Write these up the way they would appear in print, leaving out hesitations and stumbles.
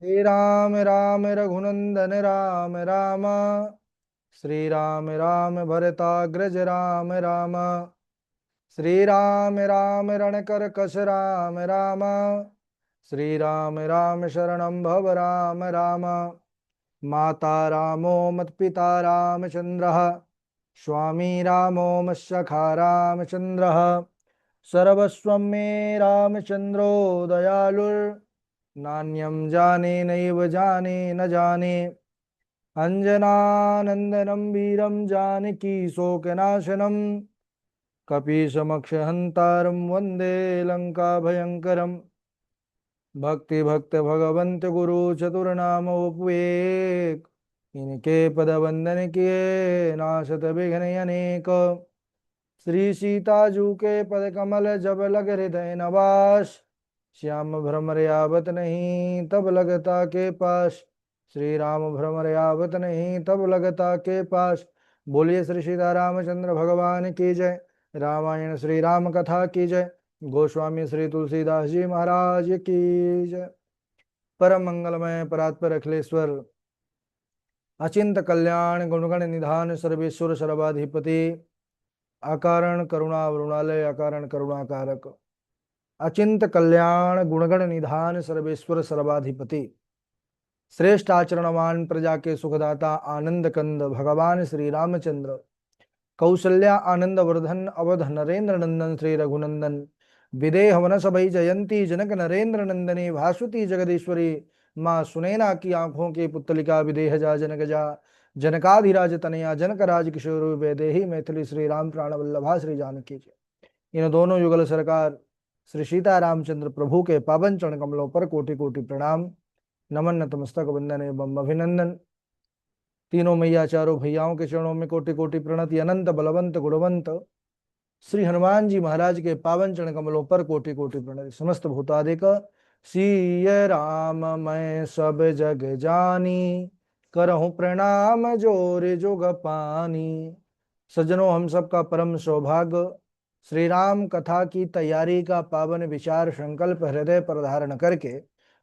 श्री राम राम रघुनंदन राम राम। श्री राम राम भरताग्रज राम राम। श्री राम राम रणकर कस राम राम। श्री राम राम शरणं भव राम राम। माता रामो मत्पिता रामचन्द्रः। स्वामी रामो मत्सखा रामचन्द्रः। सर्वस्वं मे रामचन्द्रो दयालुर्नान्यं जाने नैव जाने न जाने। अञ्जनानन्दनं वीरं जानकी शोकनाशनं कपीशमक्षहन्तारं वन्दे लङ्काभयङ्करम्। भक्ति भक्त भगवंत गुरु चतुर्नाम उपवेक। इनके पद वंदन किए नाशत विघ्न अनेक। श्री सीता जू के पद कमल जब लग हृदय नवास। श्याम भ्रमर आवत नहीं तब लगता के पास। श्री राम भ्रमर आवत नहीं तब लगता के पास। बोलिए श्री सीता रामचंद्र भगवान की जय। रामायण श्री राम कथा की जय। गोस्वामी श्री तुलसीदास जी महाराज की जय। परम मंगलमय परात्पर अखिलेश्वर अचिंत कल्याण गुणगण निधान सर्वेश्वर सर्वाधिपति अकारण करुणा वरुणालय अकारण करुणाकारक अचिंत कल्याण गुणगण निधान सर्वेश्वर सर्वाधिपति श्रेष्ठ आचरणवान प्रजा के सुखदाता आनंद कंद भगवान श्री रामचंद्र कौसल्या आनंद वर्धन अवध नरेंद्र नंदन श्री रघुनंदन विदेह वन सभई जयंती जनक नरेंद्र नंदनी भासुती जगदीश्वरी माँ सुनैना की आंखों की पुतलिका विदेह जा जनक जा जनकाधिराज तनया जनक राज किशोर वैदेही मैथिली श्री राम प्राण वल्लभा श्री जानकी जी। इन दोनों युगल सरकार श्री सीता रामचंद्र प्रभु के पावन चरण कमलों पर कोटि कोटि प्रणाम नमन नतमस्तक वंदन एवं अभिनंदन। तीनों मैया चारों भैयाओं के चरणों में कोटि कोटि प्रणति अनंत बलवंत गुणवंत श्री हनुमान जी महाराज के पावन चरण कमलों पर कोटि कोटि प्रणति। समस्त भूतादिक सीय राम मैं सब जग जानी करहूं प्रणाम जोर जुग पानी। सज्जनों, हम सबका परम सौभाग्य श्री राम कथा की तैयारी का पावन विचार संकल्प हृदय पर धारण करके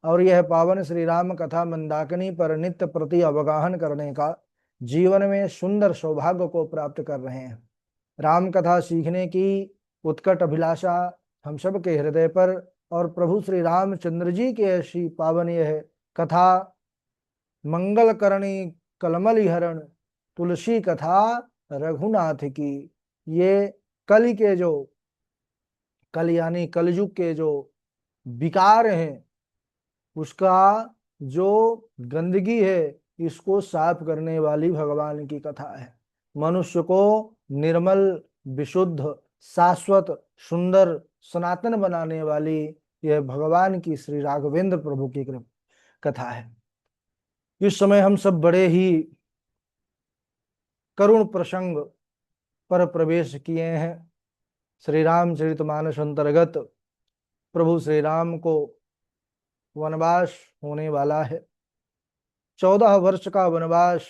और यह पावन श्री राम कथा मंदाकिनी पर नित्य प्रति अवगाहन करने का जीवन में सुंदर सौभाग्य को प्राप्त कर रहे हैं। राम कथा सीखने की उत्कट अभिलाषा हम सब के हृदय पर और प्रभु श्री रामचंद्र जी की ऐसी पावन यह कथा मंगल करणी कलमल हरण तुलसी कथा रघुनाथ की, ये कल यानी कलयुग के जो विकार हैं उसका जो गंदगी है इसको साफ करने वाली भगवान की कथा है। मनुष्य को निर्मल विशुद्ध शाश्वत सुंदर सनातन बनाने वाली यह भगवान की श्री राघवेंद्र प्रभु की कथा है। इस समय हम सब बड़े ही करुण प्रसंग पर प्रवेश किए हैं। श्री रामचरितमानस अंतर्गत प्रभु श्री राम को वनवास होने वाला है। 14 वर्ष का वनवास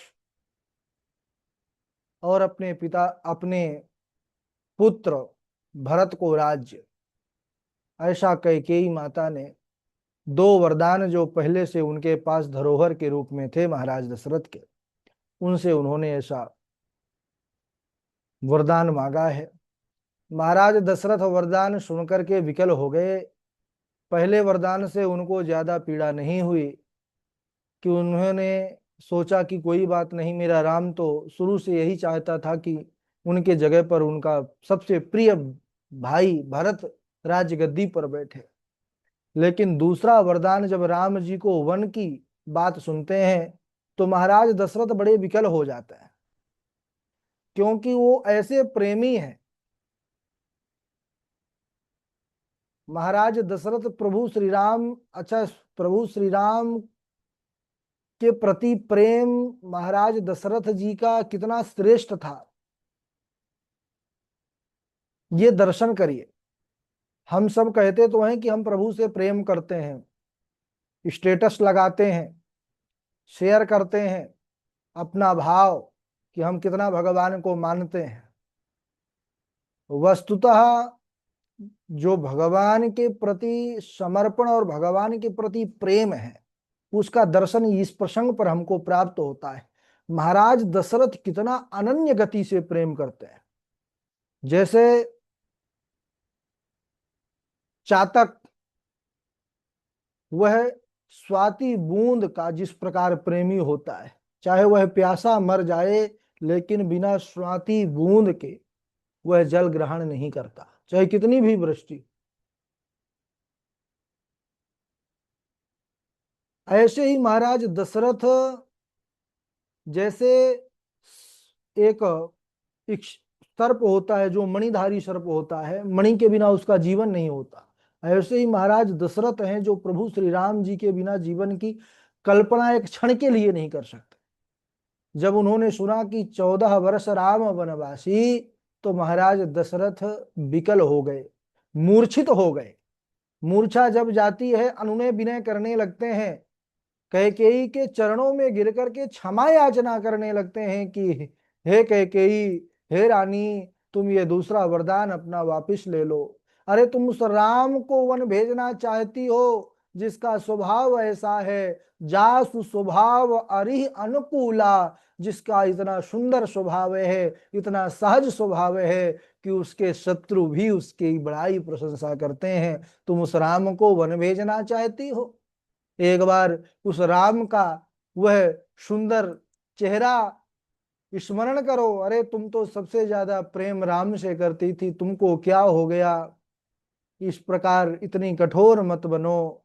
और अपने पुत्र भरत को राज्य, ऐसा कैकेयी माता ने 2 वरदान जो पहले से उनके पास धरोहर के रूप में थे महाराज दशरथ के, उनसे उन्होंने ऐसा वरदान मांगा है। महाराज दशरथ वरदान सुनकर के विकल हो गए। पहले वरदान से उनको ज्यादा पीड़ा नहीं हुई कि उन्होंने सोचा कि कोई बात नहीं, मेरा राम तो शुरू से यही चाहता था कि उनके जगह पर उनका सबसे प्रिय भाई भरत राज्य गद्दी पर बैठे। लेकिन दूसरा वरदान जब राम जी को वन की बात सुनते हैं तो महाराज दशरथ बड़े विकल हो जाते हैं, क्योंकि वो ऐसे प्रेमी हैं। महाराज दशरथ प्रभु श्री राम के प्रति प्रेम महाराज दशरथ जी का कितना श्रेष्ठ था, ये दर्शन करिए। हम सब कहते तो हैं कि हम प्रभु से प्रेम करते हैं, स्टेटस लगाते हैं, शेयर करते हैं अपना भाव कि हम कितना भगवान को मानते हैं। वस्तुतः जो भगवान के प्रति समर्पण और भगवान के प्रति प्रेम है उसका दर्शन इस प्रसंग पर हमको प्राप्त होता है। महाराज दशरथ कितना अनन्य गति से प्रेम करते हैं। जैसे चातक वह स्वाति बूंद का जिस प्रकार प्रेमी होता है, चाहे वह प्यासा मर जाए लेकिन बिना स्वाति बूंद के वह जल ग्रहण नहीं करता, चाहे कितनी भी वृष्टि। ऐसे ही महाराज दशरथ जैसे एक सर्प होता है, जो मणिधारी सर्प होता है, मणि के बिना उसका जीवन नहीं होता, ऐसे ही महाराज दशरथ हैं जो प्रभु श्री राम जी के बिना जीवन की कल्पना एक क्षण के लिए नहीं कर सकते। जब उन्होंने सुना कि 14 वर्ष राम वनवासी, तो महाराज दशरथ विकल हो गए, मूर्छित हो गए। मूर्छा जब जाती है, अनुनय विनय करने लगते हैं, कैकेयी के चरणों में गिर करके क्षमा याचना करने लगते हैं कि हे कैकेयी, हे रानी, तुम ये दूसरा वरदान अपना वापिस ले लो। अरे तुम उस राम को वन भेजना चाहती हो जिसका स्वभाव ऐसा है, जासु स्वभाव अरिह अनुकूला, जिसका इतना सुंदर स्वभाव है, इतना सहज स्वभाव है कि उसके शत्रु भी उसकी बड़ाई प्रशंसा करते हैं। तुम उस राम को वन भेजना चाहती हो, एक बार उस राम का वह सुंदर चेहरा स्मरण करो। अरे तुम तो सबसे ज्यादा प्रेम राम से करती थी, तुमको क्या हो गया? इस प्रकार इतनी कठोर मत बनो।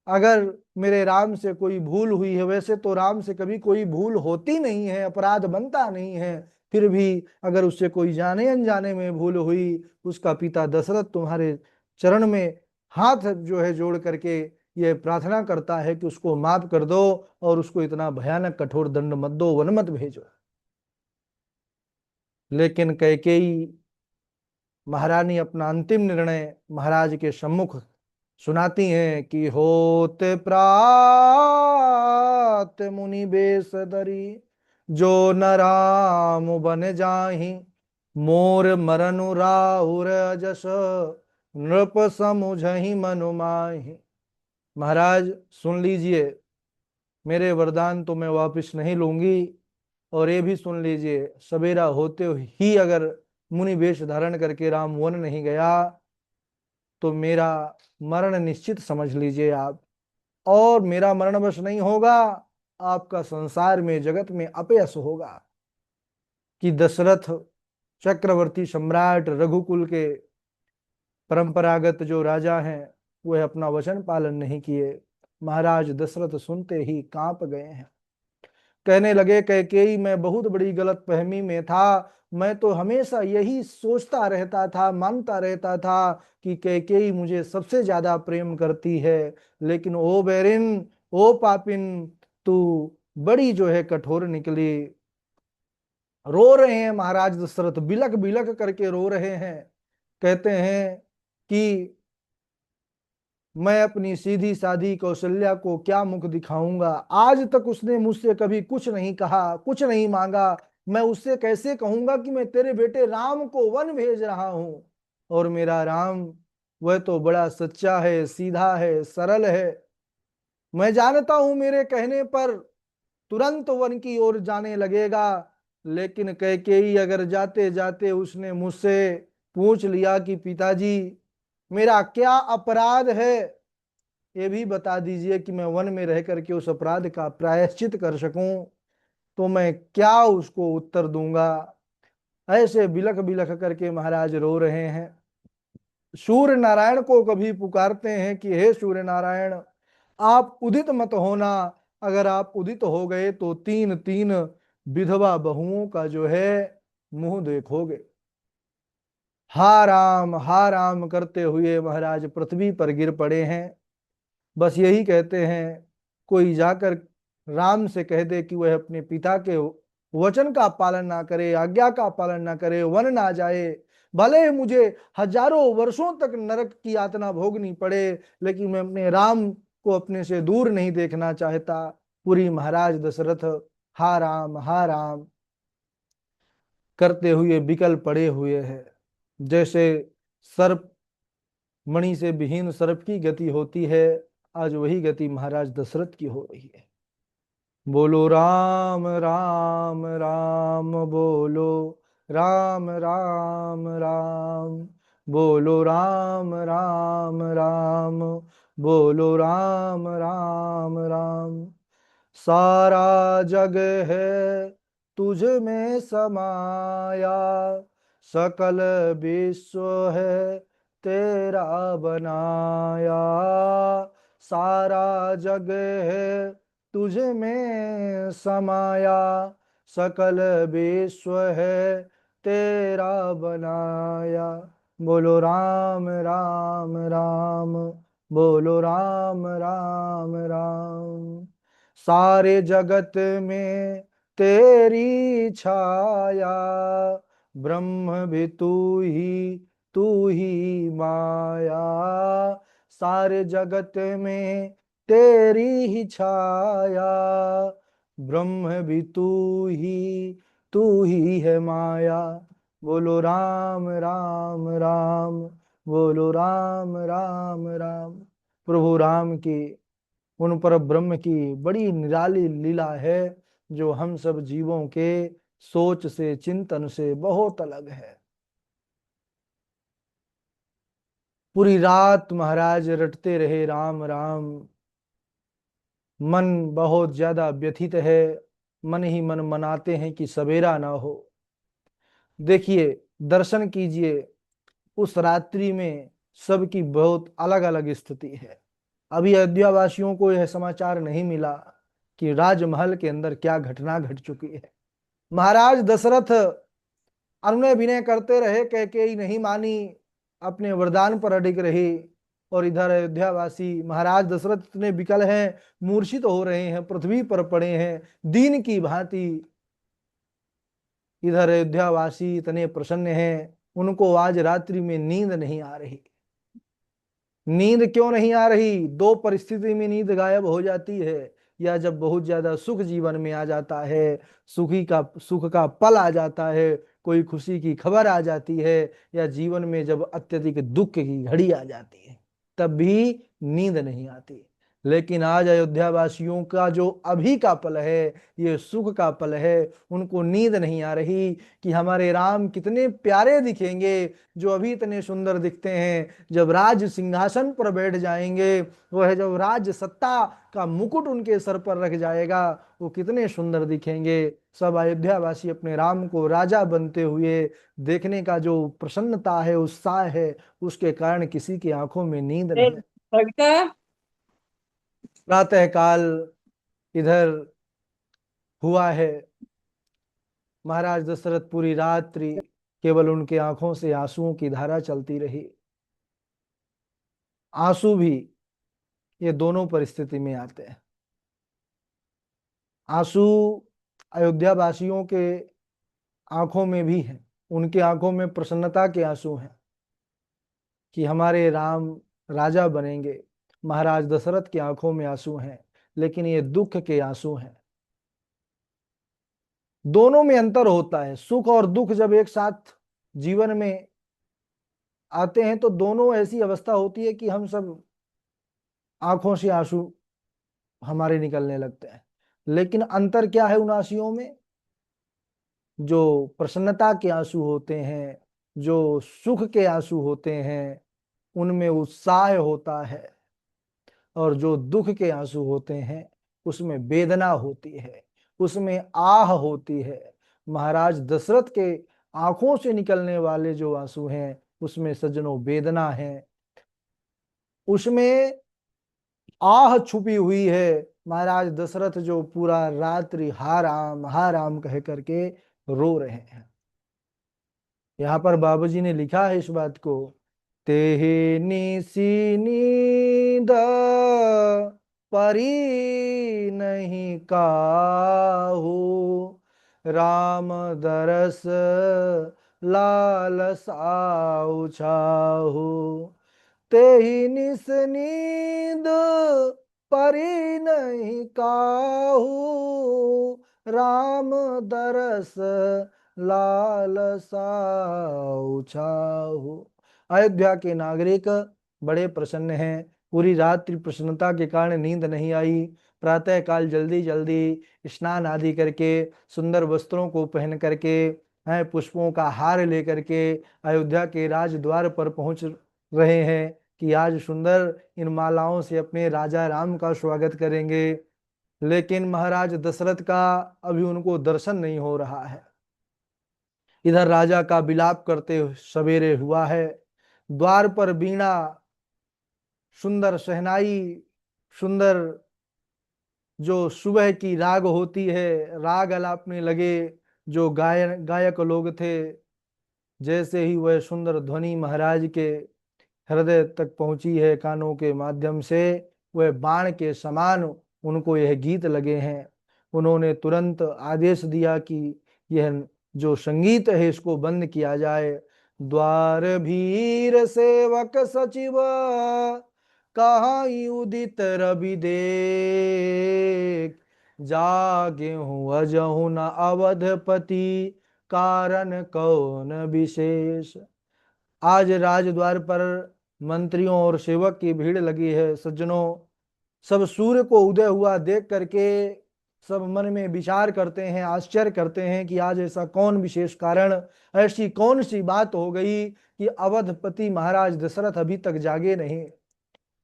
अगर मेरे राम से कोई भूल हुई है, वैसे तो राम से कभी कोई भूल होती नहीं है, अपराध बनता नहीं है, फिर भी अगर उससे कोई जाने अनजाने में भूल हुई, उसका पिता दशरथ तुम्हारे चरण में हाथ जो है जोड़ करके ये प्रार्थना करता है कि उसको माफ कर दो और उसको इतना भयानक कठोर दंड मत दो, वन मत भेजो। लेकिन कैकेयी महारानी अपना अंतिम निर्णय महाराज के सम्मुख सुनाती हैं कि होते प्रात मुनि बेश धरी, जो न राम बन जाहि, मोर मरनु राहुर जस, नृप समुझहि मनु माहि। महाराज सुन लीजिए, मेरे वरदान तो मैं वापस नहीं लूंगी, और ये भी सुन लीजिए, सवेरा होते ही अगर मुनि वेश धारण करके राम वन नहीं गया तो मेरा मरण निश्चित समझ लीजिए आप। और मेरा मरण बस नहीं होगा, आपका संसार में जगत में अपयश होगा कि दशरथ चक्रवर्ती सम्राट रघुकुल के परंपरागत जो राजा हैं वह अपना वचन पालन नहीं किए। महाराज दशरथ सुनते ही कांप गए हैं, कहने लगे कैकेयी मैं बहुत बड़ी गलत फहमी में था, मैं तो हमेशा यही सोचता रहता था, मानता रहता था कि कैकेयी मुझे सबसे ज्यादा प्रेम करती है, लेकिन ओ बैरिन, ओ पापिन, तू बड़ी जो है कठोर निकली। रो रहे हैं महाराज दशरथ, बिलक बिलक करके रो रहे हैं। कहते हैं कि मैं अपनी सीधी साधी कौशल्या को क्या मुख दिखाऊंगा, आज तक उसने मुझसे कभी कुछ नहीं कहा, कुछ नहीं मांगा, मैं उससे कैसे कहूंगा कि मैं तेरे बेटे राम को वन भेज रहा हूं। और मेरा राम वह तो बड़ा सच्चा है, सीधा है, सरल है, मैं जानता हूं मेरे कहने पर तुरंत वन की ओर जाने लगेगा। लेकिन कैकेयी अगर जाते जाते उसने मुझसे पूछ लिया कि पिताजी मेरा क्या अपराध है, ये भी बता दीजिए कि मैं वन में रह करके उस अपराध का प्रायश्चित कर सकूं, तो मैं क्या उसको उत्तर दूंगा। ऐसे बिलख बिलख करके महाराज रो रहे हैं। सूर्य नारायण को कभी पुकारते हैं कि हे सूर्य नारायण, आप उदित मत होना, अगर आप उदित हो गए तो तीन तीन विधवा बहुओं का जो है मुंह देखोगे। हा राम करते हुए महाराज पृथ्वी पर गिर पड़े हैं। बस यही कहते हैं, कोई जाकर राम से कह दे कि वह अपने पिता के वचन का पालन ना करे, आज्ञा का पालन ना करे, वन ना जाए, भले ही मुझे हजारों वर्षों तक नरक की यातना भोगनी पड़े, लेकिन मैं अपने राम को अपने से दूर नहीं देखना चाहता। पूरी महाराज दशरथ हा राम करते हुए बिकल पड़े हुए हैं। जैसे सर्प मणि से विहीन सर्प की गति होती है, आज वही गति महाराज दशरथ की हो रही है। बोलो राम राम राम बोलो, राम राम राम बोलो, राम राम राम बोलो, राम राम राम। सारा जग है तुझ में समाया, सकल विश्व है तेरा बनाया। सारा जग है तुझ में समाया, सकल विश्व है तेरा बनाया। बोलो राम राम राम बोलो, राम राम राम। सारे जगत में तेरी छाया, ब्रह्म भी तू ही माया। सारे जगत में तेरी ही छाया, ब्रह्म भी तू ही है माया। बोलो राम राम राम बोलो, राम राम राम। प्रभु राम की, उन पर ब्रह्म की बड़ी निराली लीला है, जो हम सब जीवों के सोच से, चिंतन से बहुत अलग है। पूरी रात महाराज रटते रहे राम राम। मन बहुत ज्यादा व्यथित है, मन ही मन मनाते हैं कि सवेरा ना हो। देखिए, दर्शन कीजिए, उस रात्रि में सबकी बहुत अलग अलग स्थिति है। अभी अयोध्या वासियों को यह समाचार नहीं मिला कि राजमहल के अंदर क्या घटना घट चुकी है। महाराज दशरथ अनुनय विनय करते रहे, कैकेयी नहीं मानी, अपने वरदान पर अडिग रही। और इधर अयोध्यावासी महाराज दशरथ इतने विकल हैं, मूर्छित हो रहे हैं, पृथ्वी पर पड़े हैं दीन की भांति। इधर अयोध्यावासी इतने प्रसन्न हैं, उनको आज रात्रि में नींद नहीं आ रही। नींद क्यों नहीं आ रही? दो परिस्थिति में नींद गायब हो जाती है। या जब बहुत ज्यादा सुख जीवन में आ जाता है, सुख का पल आ जाता है, कोई खुशी की खबर आ जाती है, या जीवन में जब अत्यधिक दुख की घड़ी आ जाती है, तब भी नींद नहीं आती। लेकिन आज अयोध्या वासियों का जो अभी का पल है, ये सुख का पल है। उनको नींद नहीं आ रही कि हमारे राम कितने प्यारे दिखेंगे, जो अभी इतने सुंदर दिखते हैं। जब राज सिंहासन पर बैठ जाएंगे, वह जब राज सत्ता का मुकुट उनके सर पर रख जाएगा, वो कितने सुंदर दिखेंगे। सब अयोध्या वासी अपने राम को राजा बनते हुए देखने का जो प्रसन्नता है, उत्साह है, उसके कारण किसी की आंखों में नींद नहीं है। सविता। प्रातः काल इधर हुआ है। महाराज दशरथ पूरी रात्रि केवल उनके आंखों से आंसुओं की धारा चलती रही। आंसू भी ये दोनों परिस्थिति में आते हैं। आंसू अयोध्या वासियों के आंखों में भी है, उनके आंखों में प्रसन्नता के आंसू हैं कि हमारे राम राजा बनेंगे। महाराज दशरथ की आंखों में आंसू हैं, लेकिन ये दुख के आंसू हैं। दोनों में अंतर होता है। सुख और दुख जब एक साथ जीवन में आते हैं, तो दोनों ऐसी अवस्था होती है कि हम सब आंखों से आंसू हमारे निकलने लगते हैं। लेकिन अंतर क्या है उन आंसुओं में? जो प्रसन्नता के आंसू होते हैं, जो सुख के आंसू होते हैं, उनमें उत्साह होता है। और जो दुख के आंसू होते हैं, उसमें वेदना होती है, उसमें आह होती है। महाराज दशरथ के आंखों से निकलने वाले जो आंसू हैं, उसमें सज्जनों वेदना है, उसमें आह छुपी हुई है। महाराज दशरथ जो पूरा रात्रि हा राम कह करके रो रहे हैं। यहाँ पर बाबूजी ने लिखा है इस बात को, तेहे निसी नींद परी नहीं काहू, राम दरस लालसाऊ छाहू। तेहि निस नींद परी नहीं काहू, राम दरस लालसाऊ छाहू। अयोध्या के नागरिक बड़े प्रसन्न हैं। पूरी रात्रि प्रसन्नता के कारण नींद नहीं आई। प्रातः काल जल्दी जल्दी स्नान आदि करके सुंदर वस्त्रों को पहन करके हैं, पुष्पों का हार लेकर के अयोध्या के राजद्वार पर पहुंच रहे हैं कि आज सुंदर इन मालाओं से अपने राजा राम का स्वागत करेंगे। लेकिन महाराज दशरथ का अभी उनको दर्शन नहीं हो रहा है। इधर राजा का विलाप करते सवेरे हुआ है। द्वार पर वीणा, सुंदर शहनाई, सुंदर जो सुबह की राग होती है, राग अलापने लगे। जो गायक लोग थे, जैसे ही वह सुंदर ध्वनि महाराज के हृदय तक पहुंची है कानों के माध्यम से, वह बाण के समान उनको यह गीत लगे हैं। उन्होंने तुरंत आदेश दिया कि यह जो संगीत है इसको बंद किया जाए। द्वार भीर सेवक सचिव कहाँ उदित रवि देख, जागे हूँ अजहु न अवधपति, कारण कौन विशेष। आज राजद्वार पर मंत्रियों और सेवक की भीड़ लगी है। सज्जनों, सब सूर्य को उदय हुआ देख करके सब मन में विचार करते हैं, आश्चर्य करते हैं कि आज ऐसा कौन विशेष कारण, ऐसी कौन सी बात हो गई कि अवधपति महाराज दशरथ अभी तक जागे नहीं।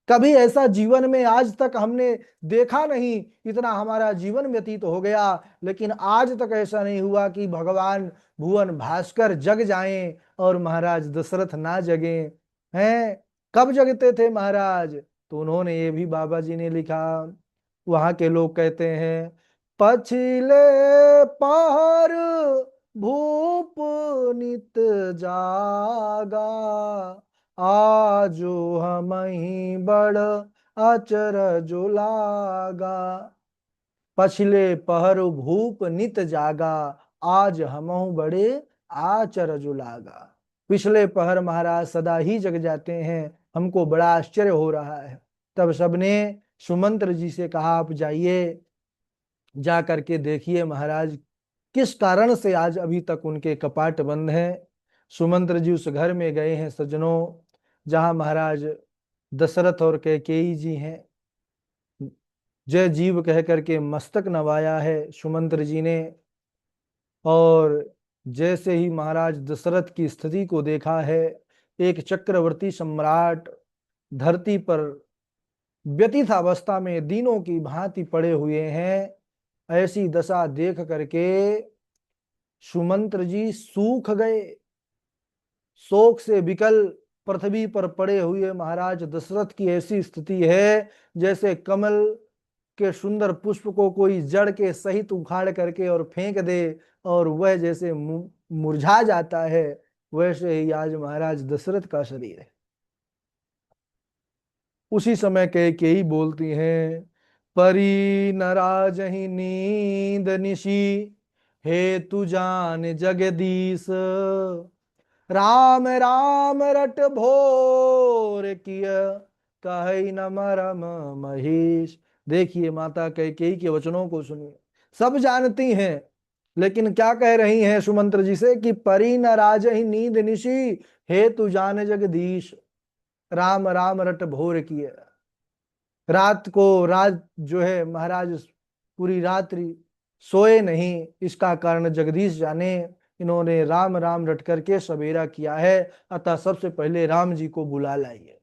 कभी ऐसा जीवन में आज तक हमने देखा नहीं, इतना हमारा जीवन व्यतीत हो गया, लेकिन आज तक ऐसा नहीं हुआ कि भगवान भुवन भास्कर जग जाएं और महाराज दशरथ ना जगे हैं। कब जगते थे महाराज? तो उन्होंने ये भी बाबा जी ने लिखा। वहां के लोग कहते हैं, पछिले पहर भूप नित जागा, आजो हमहि बड़ अचरज लागा। पछिले पहर भूप नित जागा, आज हमहु बड़े आचरज लागा। पिछले पहर महाराज सदा ही जग जाते हैं, हमको बड़ा आश्चर्य हो रहा है। तब सबने सुमंत्र जी से कहा, आप जाइए, जा करके देखिए महाराज किस कारण से आज अभी तक उनके कपाट बंद हैं। सुमंत्र जी उस घर में गए हैं सज्जनों, जहां महाराज दशरथ और कैकेयी जी हैं। जय जीव कह करके मस्तक नवाया है सुमंत्र जी ने। और जैसे ही महाराज दशरथ की स्थिति को देखा है, एक चक्रवर्ती सम्राट धरती पर व्यथित अवस्था में दीनों की भांति पड़े हुए हैं, ऐसी दशा देख करके सुमंत्र जी सूख गए। शोक से विकल पृथ्वी पर पड़े हुए महाराज दशरथ की ऐसी स्थिति है जैसे कमल के सुंदर पुष्प को कोई जड़ के सहित उखाड़ करके और फेंक दे और वह जैसे मुरझा जाता है, वैसे ही आज महाराज दशरथ का शरीर है। उसी समय कैकेयी बोलती हैं, परी न राजहि नींद निशी, हे तू जान जगदीश, राम राम रट भोर किय, कहि न मरम महेश। देखिए माता कैकेयी के वचनों को सुनिए। सब जानती हैं, लेकिन क्या कह रही हैं सुमंत्र जी से कि परी न राजहि नींद निशी, हे तू जान जगदीश, राम राम रट भोर किय। रात को रात जो है महाराज पूरी रात्रि सोए नहीं, इसका कारण जगदीश जाने। इन्होंने राम राम रट करके सवेरा किया है, अतः सबसे पहले राम जी को बुला लाइए,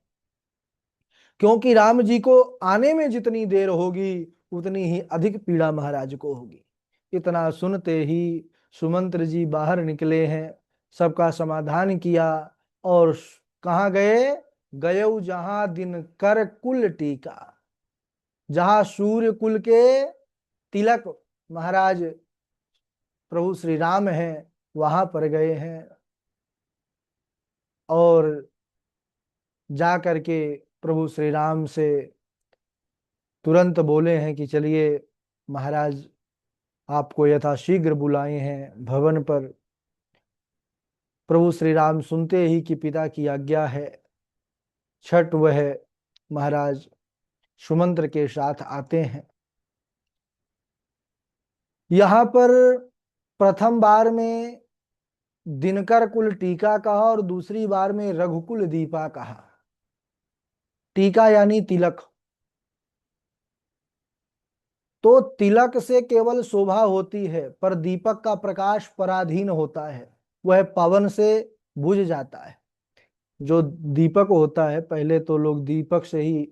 क्योंकि राम जी को आने में जितनी देर होगी उतनी ही अधिक पीड़ा महाराज को होगी। इतना सुनते ही सुमंत्र जी बाहर निकले हैं, सबका समाधान किया और कहाँ गए? गयऊ जहां दिन कर कुल टीका, जहां सूर्य कुल के तिलक महाराज प्रभु श्री राम हैं, वहां पर गए हैं और जा करके प्रभु श्री राम से तुरंत बोले हैं कि चलिए महाराज, आपको यथाशीघ्र बुलाए हैं भवन पर। प्रभु श्री राम सुनते ही कि पिता की आज्ञा है, छठ वह महाराज सुमंत्र के साथ आते हैं। यहाँ पर प्रथम बार में दिनकर कुल टीका कहा और दूसरी बार में रघुकुल दीपा कहा। टीका यानी तिलक। तो तिलक से केवल शोभा होती है, पर दीपक का प्रकाश पराधीन होता है, वह पवन से बुझ जाता है। जो दीपक होता है, पहले तो लोग दीपक से ही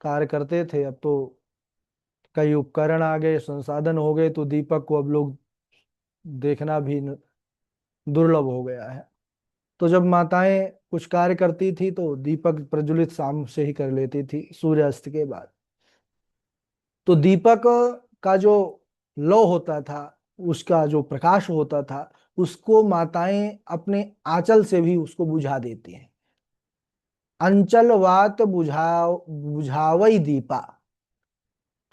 कार्य करते थे, अब तो कई उपकरण आ गए, संसाधन हो गए, तो दीपक को अब लोग देखना भी दुर्लभ हो गया है। तो जब माताएं कुछ कार्य करती थी तो दीपक प्रज्वलित शाम से ही कर लेती थी, सूर्यास्त के बाद। तो दीपक का जो लौ होता था, उसका जो प्रकाश होता था, उसको माताएं अपने आंचल से भी उसको बुझा देती हैं। अंचल वात बुझावई दीपा।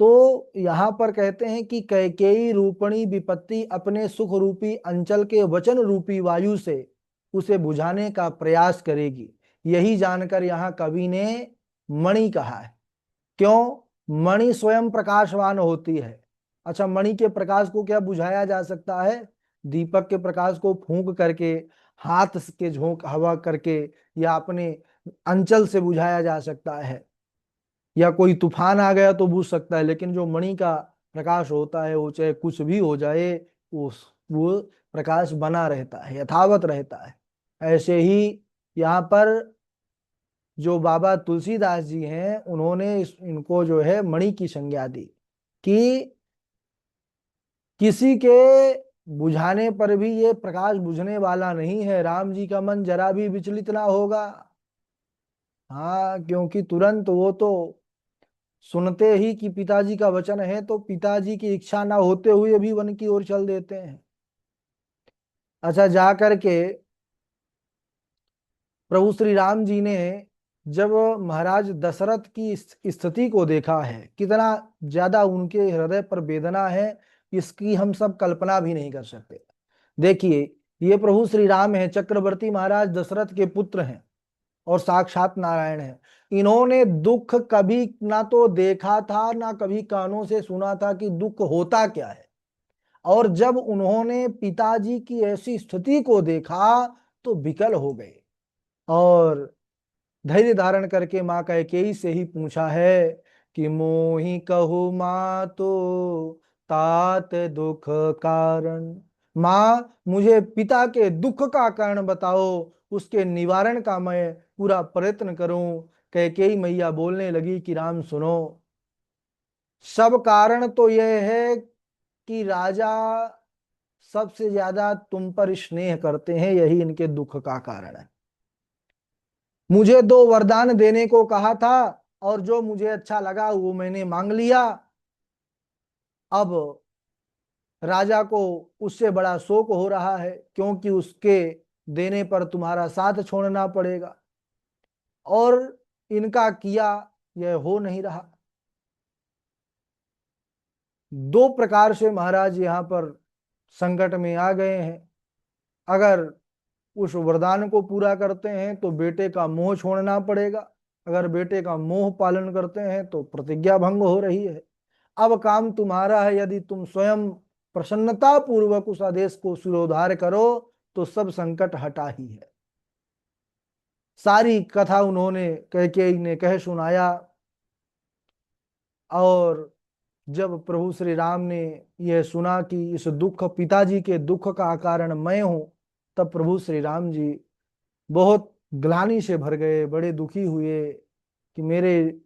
तो यहाँ पर कहते हैं कि कैकेयी रूपणी विपत्ति अपने सुख रूपी अंचल के वचन रूपी वायु से उसे बुझाने का प्रयास करेगी। यही जानकर यहाँ कवि ने मणि कहा है। क्यों? मणि स्वयं प्रकाशवान होती है। अच्छा, मणि के प्रकाश को क्या बुझाया जा सकता है? दीपक के प्रकाश को फूंक करके, हाथ के झोंक हवा करके, या अपने अंचल से बुझाया जा सकता है, या कोई तूफान आ गया तो बुझ सकता है। लेकिन जो मणि का प्रकाश होता है, वो चाहे कुछ भी हो जाए, वो प्रकाश बना रहता है, यथावत रहता है। ऐसे ही यहाँ पर जो बाबा तुलसीदास जी हैं, उन्होंने इनको जो है मणि की संज्ञा दी कि किसी के बुझाने पर भी ये प्रकाश बुझने वाला नहीं है। राम जी का मन जरा भी विचलित ना होगा। हाँ, क्योंकि तुरंत वो तो सुनते ही कि पिताजी का वचन है, तो पिताजी की इच्छा ना होते हुए भी वन की ओर चल देते हैं। अच्छा, जा करके प्रभु श्री राम जी ने जब महाराज दशरथ की स्थिति को देखा है, कितना ज्यादा उनके हृदय पर वेदना है, इसकी हम सब कल्पना भी नहीं कर सकते। देखिए, ये प्रभु श्री राम है, चक्रवर्ती महाराज दशरथ के पुत्र हैं और साक्षात नारायण हैं। इन्होंने दुख कभी ना तो देखा था, ना कभी कानों से सुना था कि दुख होता क्या है। और जब उन्होंने पिताजी की ऐसी स्थिति को देखा तो विकल हो गए, और धैर्य धारण करके माँ कैकेयी से ही पूछा है कि मोहि कहु माँ तो तात दुख कारण। माँ, मुझे पिता के दुख का कारण बताओ, उसके निवारण का मैं पूरा प्रयत्न करूं। कैकेयी मैया बोलने लगी कि राम सुनो, सब कारण तो यह है कि राजा सबसे ज्यादा तुम पर स्नेह करते हैं, यही इनके दुख का कारण है। मुझे दो वरदान देने को कहा था, और जो मुझे अच्छा लगा वो मैंने मांग लिया। अब राजा को उससे बड़ा शोक हो रहा है, क्योंकि उसके देने पर तुम्हारा साथ छोड़ना पड़ेगा, और इनका किया यह हो नहीं रहा। दो प्रकार से महाराज यहाँ पर संकट में आ गए हैं। अगर उस वरदान को पूरा करते हैं तो बेटे का मोह छोड़ना पड़ेगा, अगर बेटे का मोह पालन करते हैं तो प्रतिज्ञा भंग हो रही है। अब काम तुम्हारा है, यदि तुम स्वयं प्रसन्नता पूर्वक उस आदेश को शिरोधार्य करो तो सब संकट हटा ही है। सारी कथा उन्होंने कैकेयी ने कह सुनाया। और जब प्रभु श्री राम ने यह सुना कि इस दुख, पिताजी के दुख का कारण मैं हूं, तब प्रभु श्री राम जी बहुत ग्लानि से भर गए, बड़े दुखी हुए कि मेरे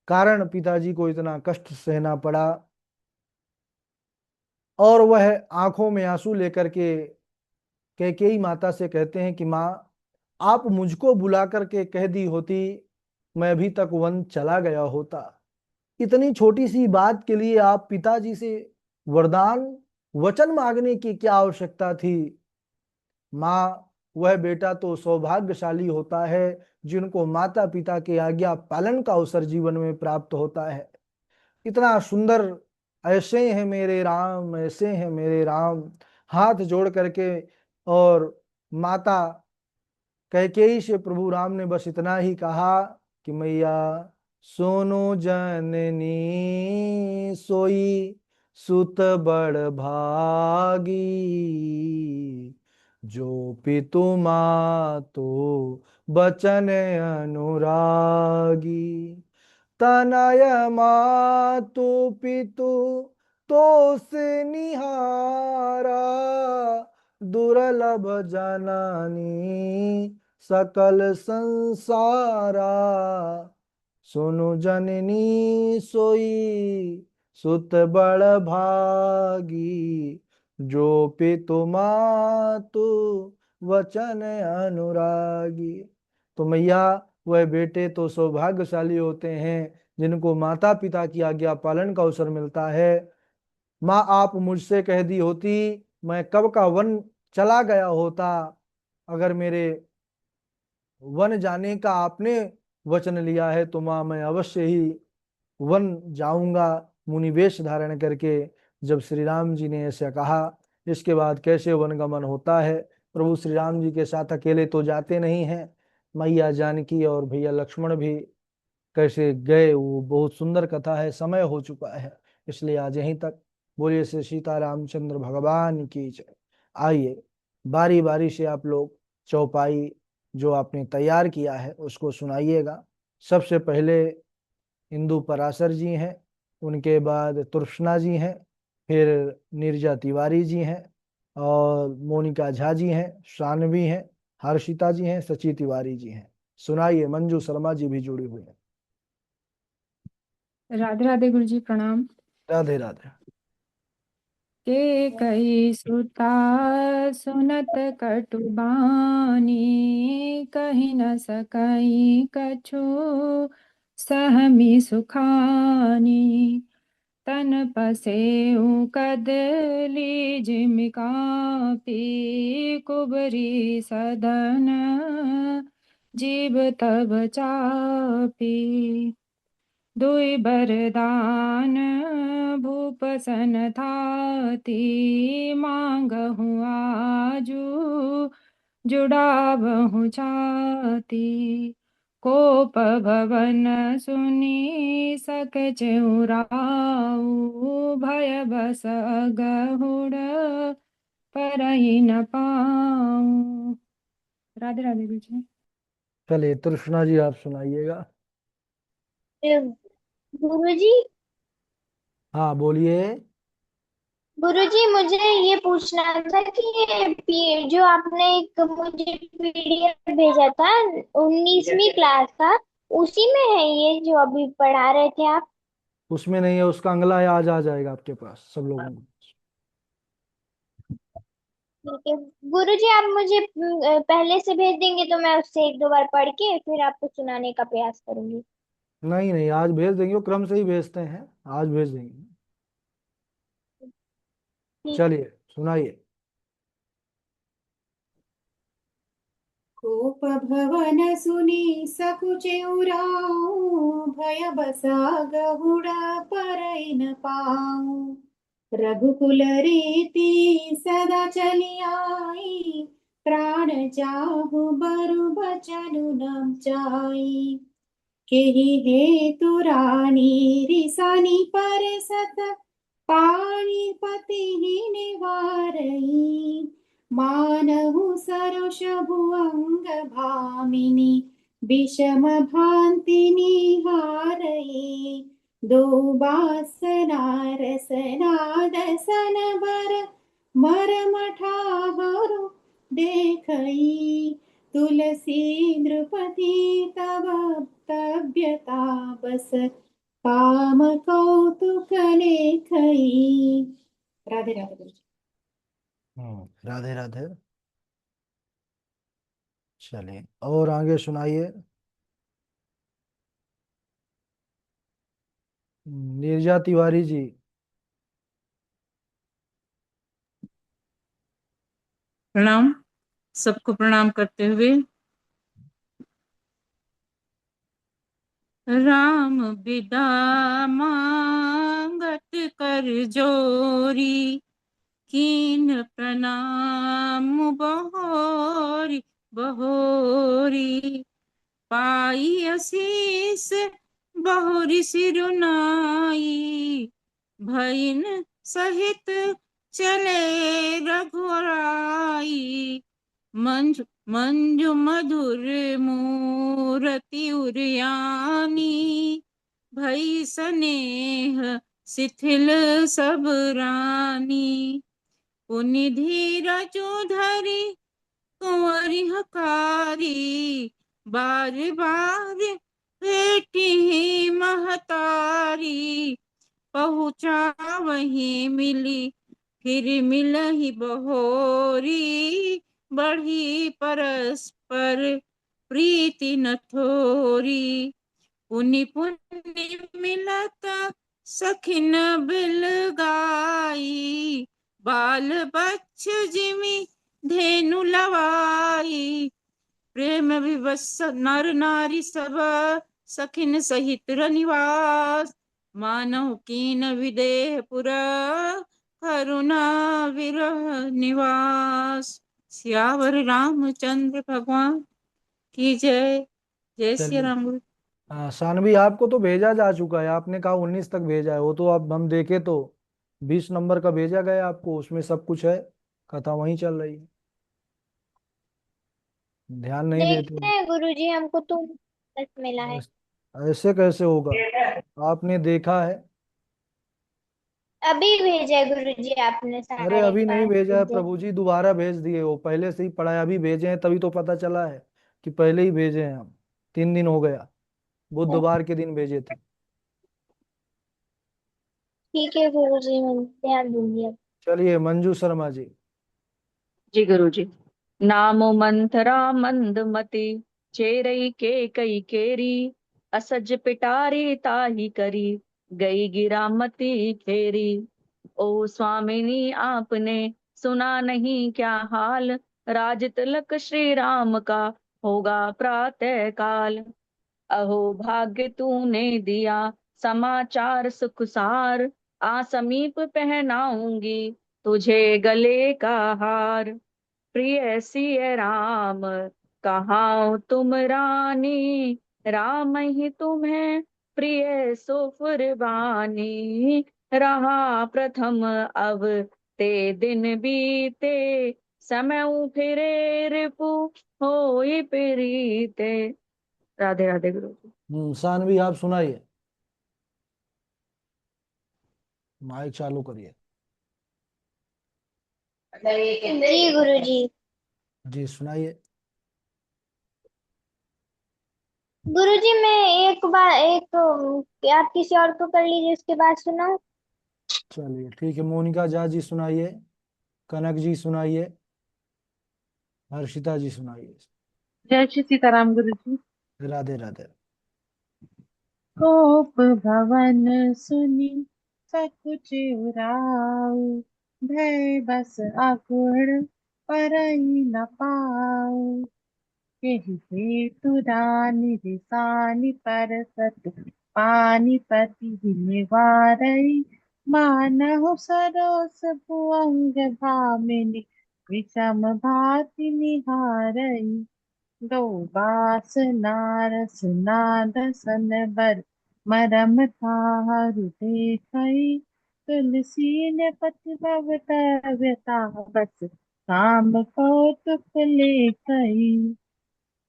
कारण पिताजी को इतना कष्ट सहना पड़ा। और वह आंखों में आंसू लेकर के कैकेयी माता से कहते हैं कि माँ, आप मुझको बुला करके कह दी होती, मैं अभी तक वन चला गया होता। इतनी छोटी सी बात के लिए आप पिताजी से वरदान वचन मांगने की क्या आवश्यकता थी? माँ, वह बेटा तो सौभाग्यशाली होता है जिनको माता पिता के आज्ञा पालन का अवसर जीवन में प्राप्त होता है। इतना सुंदर, ऐसे हैं मेरे राम, ऐसे हैं मेरे राम, हाथ जोड़ करके। और माता कैकेयी से प्रभु राम ने बस इतना ही कहा कि मैया, सोनो जननी सोई सुत बड़ भागी, जो पितु मातो बचन अनुरागी। तनय मातु पितु तोष निहारा, दुर्लभ जननी सकल संसारा। सुनु जननी सोई सुत बड़ भागी, जो पितु मातु वचन अनुरागी। तो मैया वह बेटे तो सौभाग्यशाली होते हैं जिनको माता पिता की आज्ञा पालन का अवसर मिलता है। माँ आप मुझसे कह दी होती, मैं कब का वन चला गया होता। अगर मेरे वन जाने का आपने वचन लिया है तो माँ मैं अवश्य ही वन जाऊंगा मुनि वेश धारण करके। जब श्री राम जी ने ऐसा कहा, इसके बाद कैसे वनगमन होता है। प्रभु श्री राम जी के साथ अकेले तो जाते नहीं हैं, मैया जानकी और भैया लक्ष्मण भी कैसे गए, वो बहुत सुंदर कथा है। समय हो चुका है इसलिए आज यहीं तक। बोलिए श्री सीता रामचंद्र भगवान की जय। आइए बारी बारी से आप लोग चौपाई जो आपने तैयार किया है उसको सुनाइएगा। सबसे पहले इंदु पराशर जी हैं, उनके बाद तृष्णा जी हैं, फिर नीरजा तिवारी जी हैं, और मोनिका झा जी हैं, शानवी हैं, हर्षिता जी हैं, सची तिवारी जी हैं। सुनाइए, मंजू शर्मा जी भी जुड़ी हुई हैं। राधे राधे गुरु जी प्रणाम। राधे राधे। के कई सुता सुनत कटुबानी, कही न सकई कछु सहमी सुखानी। तन पसेउ कदली जिमिकापी, कुबरी सदन जीव तब चापी। दुई बरदान भूप सन थाती, मांगहु आजू जुड़ावहु छाती। कोप भवन सुनी सक चेउराऊ, भय बस अगहुड़ परई न पाऊं। राधे राधे गुरु जी। चलिए तृष्णा जी आप सुनाइएगा। गुरुजी, हाँ बोलिए। गुरुजी मुझे ये पूछना था कि ये जो आपने एक मुझे पीडीएफ भेजा था 19वीं क्लास का, उसी में है ये जो अभी पढ़ा रहे थे आप? उसमें नहीं है, उसका अगला है, आज आ जाएगा आपके पास सब लोगों को। ठीक है गुरुजी, आप मुझे पहले से भेज देंगे तो मैं उससे एक दो बार पढ़ के फिर आपको सुनाने का प्रयास करूंगी। नहीं नहीं, आज भेज देंगे, वो क्रम से ही भेजते हैं, आज भेज देंगे। ठीक। चलिए सुनाइए। कोप भवन सुनी सकुचेउराऊ, भय बसा गहुड़ा परई न पाऊं। रघुकुल रीति सदा चली आई, प्राण जाहु बरु बचनु न जाई। केहि हेतु रानी रिसानी पर सत, पानी पति निवारई। मानहु सरोष भुअंग भामिनी, विषम भांति निहारई। दो बासना रसना दसन बर, मरमठाहरु देखई। तुलसी नृपति तव तव्यता बस, काम कौतुक लेखई। राधे राधे गुरु जी। राधे राधे। चलिए और आगे सुनाइए। नीरजा तिवारी जी। प्रणाम। सबको प्रणाम करते हुए, राम बिदा मांगत कर जोरी, कीन प्रणाम बहोरी बहोरी। पाई असीस बहुरी सिरुनाई, भइन सहित चले रघुराई। मंजु मधुर मूरति उरयानी, भई स्नेह शिथिल सब रानी। पुनि धीरजु धरि कुंवरि हकारी, बार बार भेटी महतारी। पहुँचा वहीं मिली फिर मिलहि बहोरी, बढ़ी परस्पर प्रीति न थोरी। पुनि पुनि मिलत सखिन बिल गाई, बाल बच्छ जिमि धेनु लवाई। प्रेम विवश नर नारी सब, सखिन सहित रनिवास। मानव कीन विदेह पुर, करुणा विरह निवास। सियावर रामचंद्र भगवान की जय। जय श्री चलिए। राम। हाँ सानवी, आपको तो भेजा जा चुका है, आपने कहा 19 तक भेजा है, वो तो अब हम देखे तो 20 नंबर का भेजा गया आपको, उसमें सब कुछ है, कथा वहीं चल रही है, ध्यान नहीं देते देखते हो। हैं गुरुजी, हमको तो बस मिला है। ऐसे कैसे होगा, आपने देखा है। अभी भेजा है गुरुजी आपने अरे साढ़े अभी नहीं पाँच भेजा है बजे। प्रभु जी, दोबारा भेज दिए, वो पहले से ही पढ़ा है, अभी भेजे हैं तभी तो पता चला है कि पहले ही भेजे हैं हम, 3 दिन हो गया, बुधवार के दिन भेजे थे। ठीक है गुरुजी, मैं ध्यान दूंगी अब। चलिए मंजू शर्मा जी। जी गुरु जी। नामो मंथरा मंदमती, चेरई के कई केरी, असज पिटारी ताही करी, गई गिरामती फेरी। ओ स्वामिनी आपने सुना नहीं क्या हाल, राज तिलक श्री राम का होगा प्रातः काल। अहो भाग्य तूने दिया समाचार सुख सार, आ समीप पहनाऊंगी तुझे गले का हार। प्रिय सिय राम कहाँ तुम रानी, राम ही तुम्हें प्रिय सो कुर्बानी। रहा प्रथम अब ते दिन बीते, समय फिरे रिपु होई प्रीते। राधे राधे गुरु जी। सानवी आप सुनाइए, माइक चालू करिए। जी गुरुजी। जी सुनाइए। गुरुजी मैं एक बार आप किसी और को कर लीजिए, उसके बाद सुनाओ। चलिए ठीक है, मोनिका झा जी सुनाइए, कनक जी सुनाइए, हर्षिता जी सुनाइए। जय श्री सीताराम गुरु जी। राधे राधे। कोप भवन सुनी सकुच उराऊ, भय बस आकुड़ परई न पाऊ। यही हेतु रानी रिसानी परसत, पानीपति निवारई। मानहु सरोस भुअंग भामिनी, विषम भाति निहारई। दो बास नारस नाद सन बर, मरम थारु देखई। तुलसी ने पति भव व्यथा बस, काम कौतुक लेखई।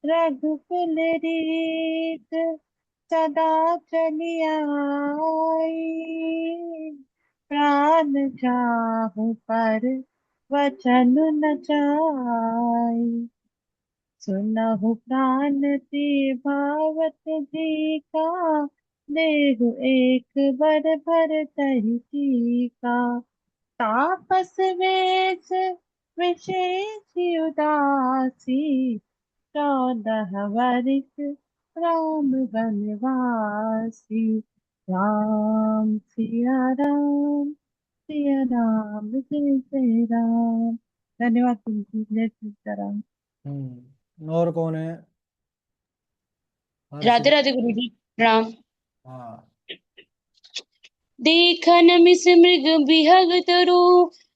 रघुकुल रीत सदा चली आई, प्राण जाहु पर वचन न जाई। सुनहु प्राण ते भावत जी का, देहु एक बर भर तहि टीका। तापस वेश विशेष उदासी, 14 वर्ष राम वनवासी। राम सिया राम, सिया राम जय जय राम। धन्यवाद तुलसी, जय सीताराम। और कौन है, राधे हर्षिता। राधे गुरु जी, राम। हाँ। देखन मिस मृग बिहग तरु,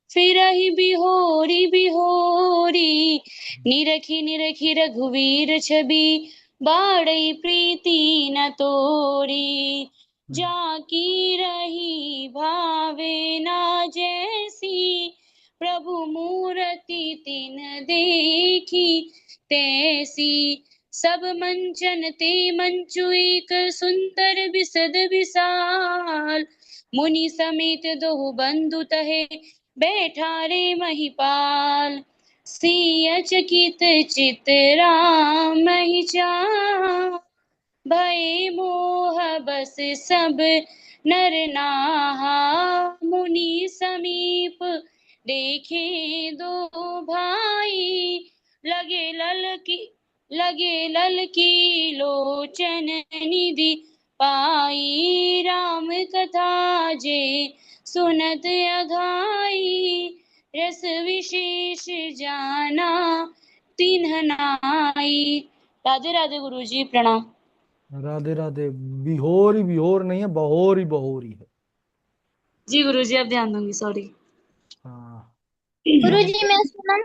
फिरहि बिहोरी बिहोरी। निरखी निरखी रघुवीर छवि, बाड़ई प्रीति न तोरी। जाकी रही भावे ना जैसी, प्रभु मूरति तिन देखी। तैसी सब मंचन ते मंचु एक सुंदर बिसद विशाल। मुनि समेत दो बंधु तहे बैठा रे महिपाल। सिय चकित चित राम ही चाह, भय मोह बस सब नर नाहा। मुनि समीप देखे दो भाई, लगे लल की लोचन निधि पाई। राम कथा जे सुनत अघाई, रस विशेष जाना तिन्ह नाई। राधे राधे गुरु जी, प्रणाम। राधे राधे। बिहोरी बिहोर नहीं है, बहोरी बहोरी है। जी गुरु जी, अब ध्यान दूंगी, सॉरी। हाँ गुरुजी मैं सुना। हाँ,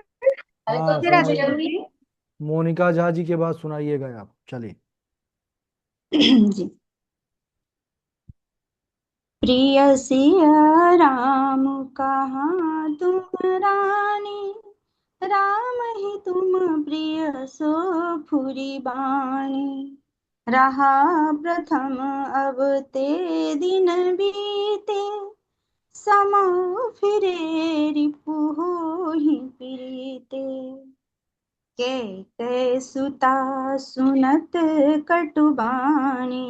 राधे राधे सुनाइए। गुरु जी। मोनिका झा जी के बाद सुनाइएगा आप, चलिए। जी। प्रिय सिया राम कहाँ तुम रानी, राम ही तुम प्रिय सो फुरी बानी। रहा प्रथम अब ते दिन बीते, समौ फिरे रिपु होहि प्रीते। के सुता सुनत कटुबानी,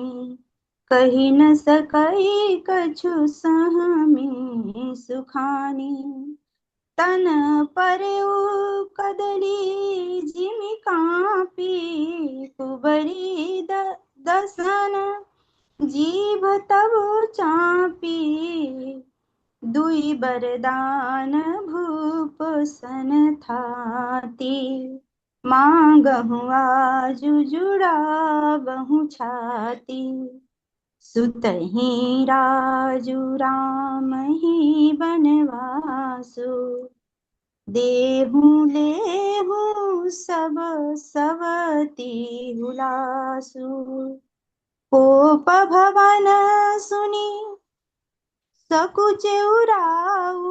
कही न सकई कछु सहमी सुखानी। तन पर कदली जिमि कापी, कुबरी दसन जीभ तब चापी। दुई बरदान भूप सन थाती, मांगहु आजु जुड़ावहु छाती। सुतहि राजु राम ही बनवासु, देहु लेहु सब सवती हुलासु। कोप भवन सुनी सकुच उराऊ,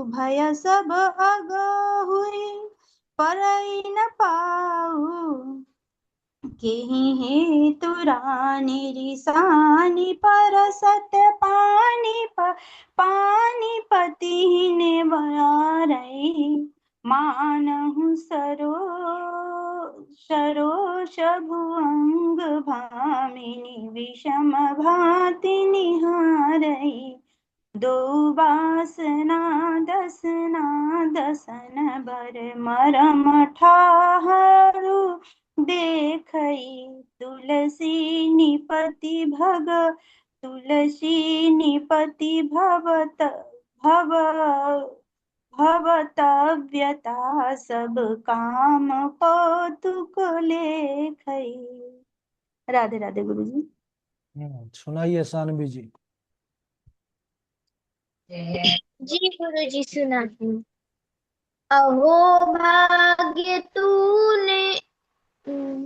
भय सब अगहुरी परई न पाऊ। केहि हेतु रानी रिसानी परसत पानीपति ने बयारई। मानहु सरोष भुअंग भामिनी, विषम भाति निहारई। दो बासना दसन बर मरम ठाहरु, देखई तुलसी निपति भवतव्यता, सब काम कौतुक लेखई। राधे राधे गुरु जी। सुनाइए सानवी जी। जी गुरुजी सुना। अहो भाग्य तूने,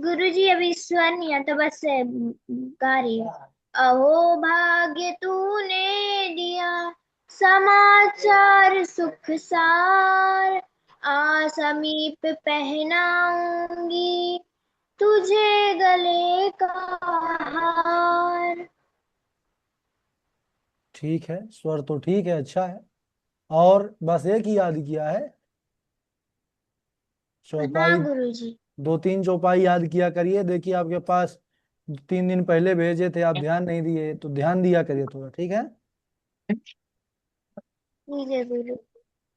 गुरुजी अभी स्वर नहीं आता, बस गा रही है। अहो भाग्य तूने दिया समाचार सुख सार, आ समीप पहनाऊंगी तुझे गले का हार। ठीक है, स्वर तो ठीक है, अच्छा है। और बस एक ही याद किया है, चौपाई हाँ गुरुजी। 2-3 चौपाई याद किया करिए। देखिए आपके पास 3 दिन पहले भेजे थे, आप ध्यान नहीं दिए, तो ध्यान दिया करिए थोड़ा, ठीक है। ठीक है गुरु।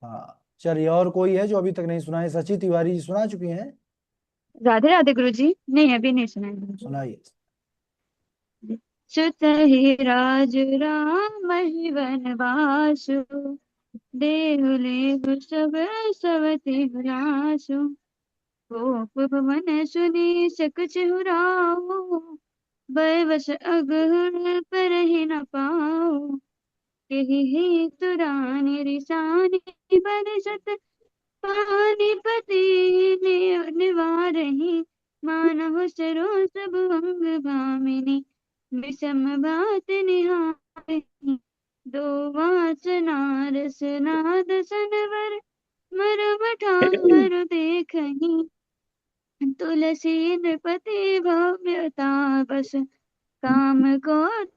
हाँ चलिए, और कोई है जो अभी तक नहीं सुना है? सची तिवारी जी सुना चुकी हैं, राधे राधे गुरु जी। नहीं, अभी नहीं सुना है गुरु जी। सुनाइए। सुत ही राज राम ही वनवासु, देहु लेहु सब सवति हुलासु। गोप भवन सुनी सकच हुराऊ, बयवश अगहुर परहि न पाऊ। केहि हेतु रानी रिसानी बरसत, पानीपति निवारहि। मानहु सरोस भुअंग भामिनी, विषम भात निहारहि। दो वासना रसना दसन वर, मरम ठाहर देखहि। राम को